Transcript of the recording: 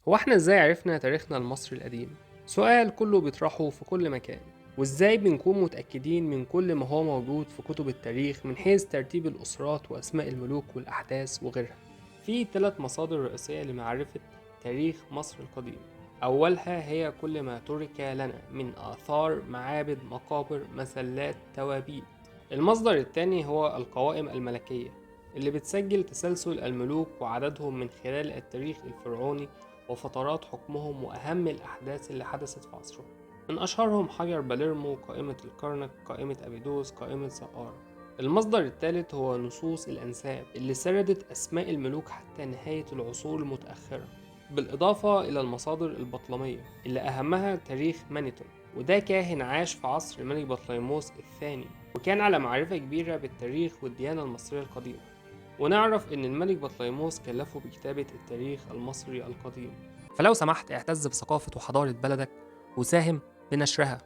هو احنا ازاي عرفنا تاريخنا المصري القديم؟ سؤال كله بيطرحه في كل مكان. وازاي بنكون متأكدين من كل ما هو موجود في كتب التاريخ من حيث ترتيب الأسرات وأسماء الملوك والأحداث وغيرها؟ في 3 مصادر رئيسية لمعرفة تاريخ مصر القديم. أولها هي كل ما ترك لنا من آثار، معابد، مقابر، مسلات، توابيت. المصدر الثاني هو القوائم الملكية، اللي بتسجل تسلسل الملوك وعددهم من خلال التاريخ الفرعوني وفترات حكمهم وأهم الأحداث اللي حدثت في عصرهم. من أشهرهم حجر باليرمو، قائمة الكرنك، قائمة أبيدوس، قائمة سقارة. المصدر الثالث هو نصوص الأنساب اللي سردت أسماء الملوك حتى نهاية العصور المتأخرة، بالإضافة إلى المصادر البطلمية اللي أهمها تاريخ مانيتون، وده كاهن عاش في عصر الملك بطليموس الثاني وكان على معرفة كبيرة بالتاريخ والديانة المصرية القديمة. ونعرف إن الملك بطليموس كلفه بكتابة التاريخ المصري القديم. فلو سمحت اعتز بثقافة وحضارة بلدك وساهم بنشرها.